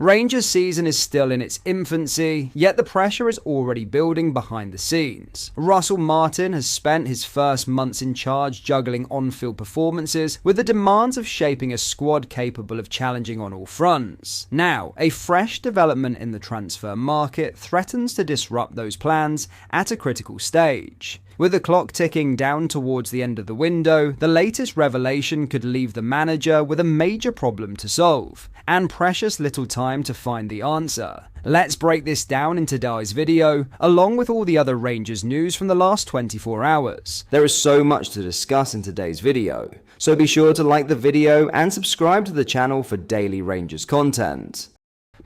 Rangers' season is still in its infancy, yet the pressure is already building behind the scenes. Russell Martin has spent his first months in charge juggling on-field performances with the demands of shaping a squad capable of challenging on all fronts. Now, a fresh development in the transfer market threatens to disrupt those plans at a critical stage. With the clock ticking down towards the end of the window, the latest revelation could leave the manager with a major problem to solve, and precious little time to find the answer. Let's break this down in today's video, along with all the other Rangers news from the last 24 hours. There is so much to discuss in today's video, so be sure to like the video and subscribe to the channel for daily Rangers content.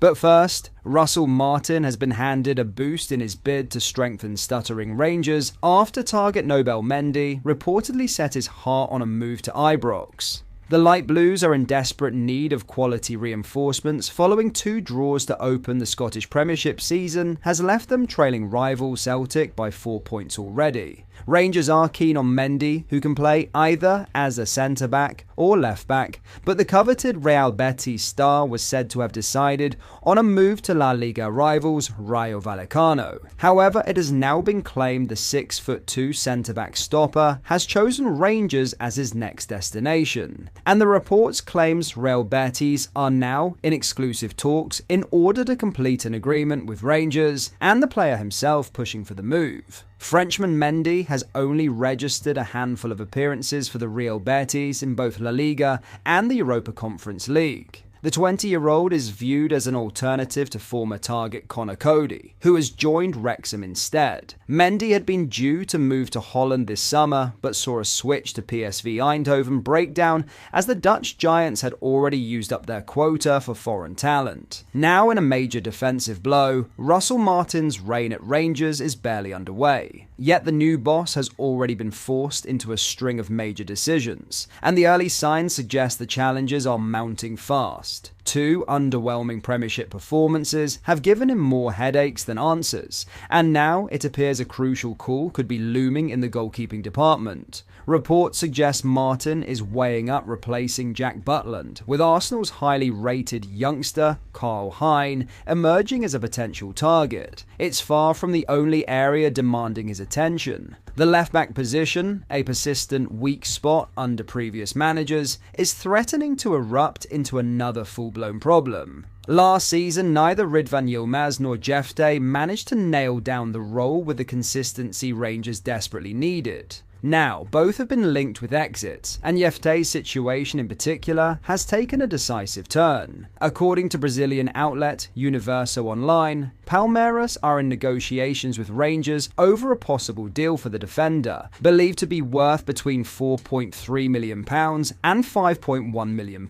But first, Russell Martin has been handed a boost in his bid to strengthen stuttering Rangers after target Nobel Mendy reportedly set his heart on a move to Ibrox. The Light Blues are in desperate need of quality reinforcements following 2 draws to open the Scottish Premiership season has left them trailing rival Celtic by 4 points already. Rangers are keen on Mendy, who can play either as a centre-back or left-back, but the coveted Real Betis star was said to have decided on a move to La Liga rivals Rayo Vallecano. However, it has now been claimed the 6'2" centre-back stopper has chosen Rangers as his next destination, and the reports claims Real Betis are now in exclusive talks in order to complete an agreement with Rangers and the player himself pushing for the move. Frenchman Mendy has only registered a handful of appearances for the Real Betis in both La Liga and the Europa Conference League. The 20-year-old is viewed as an alternative to former target Connor Cody, who has joined Wrexham instead. Mendy had been due to move to Holland this summer, but saw a switch to PSV Eindhoven break down as the Dutch giants had already used up their quota for foreign talent. Now in a major defensive blow, Russell Martin's reign at Rangers is barely underway. Yet the new boss has already been forced into a string of major decisions, and the early signs suggest the challenges are mounting fast. 2 underwhelming Premiership performances have given him more headaches than answers, and now it appears a crucial call could be looming in the goalkeeping department. Reports suggest Martin is weighing up replacing Jack Butland, with Arsenal's highly rated youngster, Carl Hein, emerging as a potential target. It's far from the only area demanding his attention. The left-back position, a persistent weak spot under previous managers, is threatening to erupt into another full-blown problem. Last season, neither Ridvan Yilmaz nor Jefte managed to nail down the role with the consistency Rangers desperately needed. Now, both have been linked with exits, and Jefte's situation in particular has taken a decisive turn. According to Brazilian outlet Universo Online, Palmeiras are in negotiations with Rangers over a possible deal for the defender, believed to be worth between £4.3 million and £5.1 million.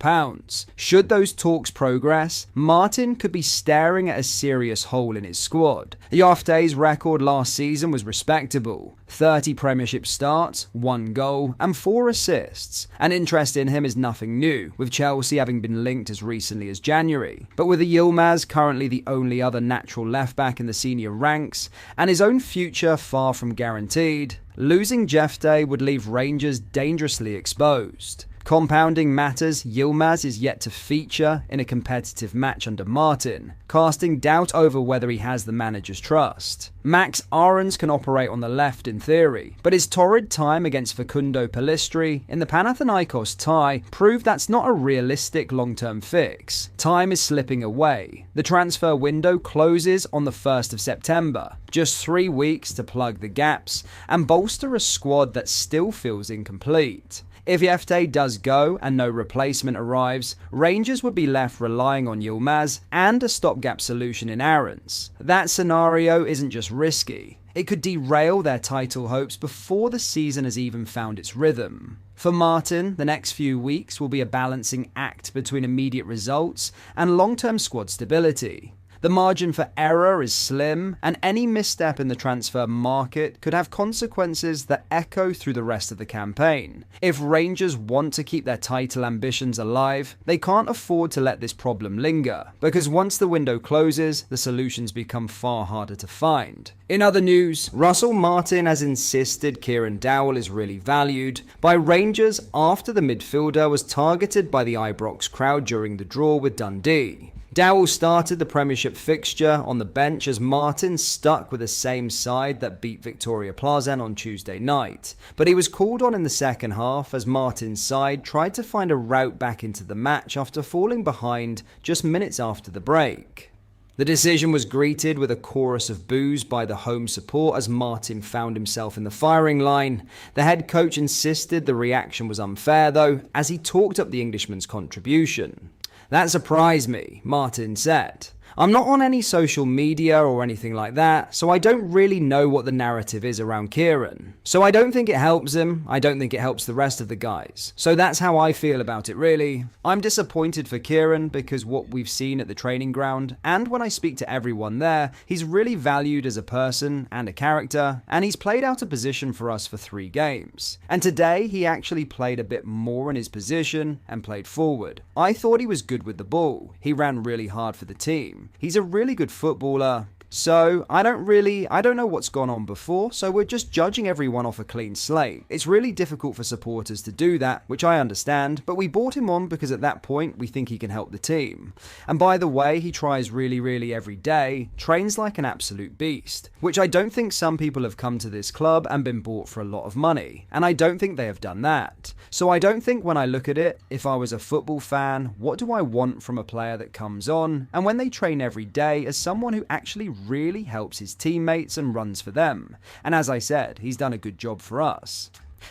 Should those talks progress, Martin could be staring at a serious hole in his squad. Jefte's record last season was respectable: 30 Premiership starts, 1 goal, and 4 assists. And interest in him is nothing new, with Chelsea having been linked as recently as January. But with a Yilmaz currently the only other natural left-back in the senior ranks, and his own future far from guaranteed, losing Jefte would leave Rangers dangerously exposed. Compounding matters, Yilmaz is yet to feature in a competitive match under Martin, casting doubt over whether he has the manager's trust. Max Aarons can operate on the left in theory, but his torrid time against Facundo Pellistri in the Panathinaikos tie proved that's not a realistic long-term fix. Time is slipping away. The transfer window closes on the 1st of September, just 3 weeks to plug the gaps and bolster a squad that still feels incomplete. If Jefte does go and no replacement arrives, Rangers would be left relying on Yilmaz and a stopgap solution in Aarons. That scenario isn't just risky, it could derail their title hopes before the season has even found its rhythm. For Martin, the next few weeks will be a balancing act between immediate results and long-term squad stability. The margin for error is slim, and any misstep in the transfer market could have consequences that echo through the rest of the campaign. If Rangers want to keep their title ambitions alive, they can't afford to let this problem linger, because once the window closes, the solutions become far harder to find. In other news, Russell Martin has insisted Kieran Dowell is really valued by Rangers after the midfielder was targeted by the Ibrox crowd during the draw with Dundee. Dowell started the Premiership fixture on the bench as Martin stuck with the same side that beat Victoria Plazen on Tuesday night, but he was called on in the second half as Martin's side tried to find a route back into the match after falling behind just minutes after the break. The decision was greeted with a chorus of boos by the home support as Martin found himself in the firing line. The head coach insisted the reaction was unfair though, as he talked up the Englishman's contribution. "That surprised me," Martin said. "I'm not on any social media or anything like that, so I don't really know what the narrative is around Kieran. So I don't think it helps him, I don't think it helps the rest of the guys. So that's how I feel about it really. I'm disappointed for Kieran because what we've seen at the training ground, and when I speak to everyone there, he's really valued as a person and a character, and he's played out of position for us for 3 games. And today he actually played a bit more in his position and played forward. I thought he was good with the ball, he ran really hard for the team. He's a really good footballer. So I don't know what's gone on before, so we're just judging everyone off a clean slate. It's really difficult for supporters to do that, which I understand, but we brought him on because at that point we think he can help the team. And by the way, he tries really every day, trains like an absolute beast, which I don't think some people have come to this club and been bought for a lot of money, and I don't think they have done that. So I don't think when I look at it, if I was a football fan, what do I want from a player that comes on, and when they train every day, as someone who actually really helps his teammates and runs for them. And as I said, he's done a good job for us.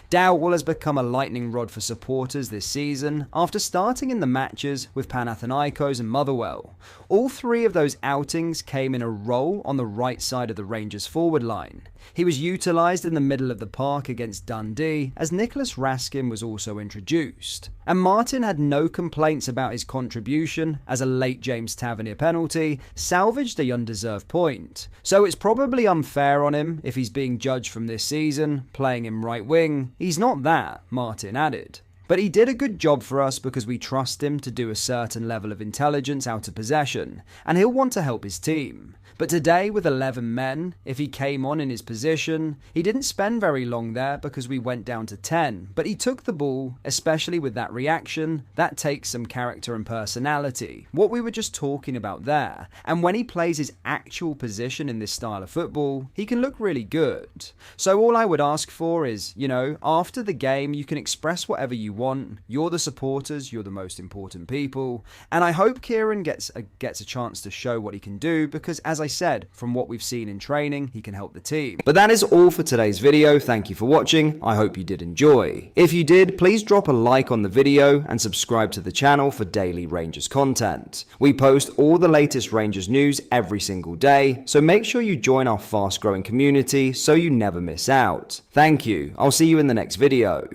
Dowell has become a lightning rod for supporters this season after starting in the matches with Panathinaikos and Motherwell. All 3 of those outings came in a role on the right side of the Rangers forward line. He was utilised in the middle of the park against Dundee as Nicholas Raskin was also introduced. And Martin had no complaints about his contribution as a late James Tavernier penalty salvaged a undeserved point. So it's probably unfair on him if he's being judged from this season, playing him right wing. He's not that, Martin added. But he did a good job for us because we trust him to do a certain level of intelligence out of possession, and he'll want to help his team. But today, with 11 men, if he came on in his position, he didn't spend very long there because we went down to 10. But he took the ball, especially with that reaction. That takes some character and personality. What we were just talking about there. And when he plays his actual position in this style of football, he can look really good. So all I would ask for is, after the game, you can express whatever you want. You're the supporters, you're the most important people. And I hope Kieran gets a chance to show what he can do because, as I said, from what we've seen in training, he can help the team. But that is all for today's video. Thank you for watching. I hope you did enjoy. If you did, please drop a like on the video and subscribe to the channel for daily Rangers content. We post all the latest Rangers news every single day, so make sure you join our fast growing community so you never miss out. Thank you. I'll see you in the next video.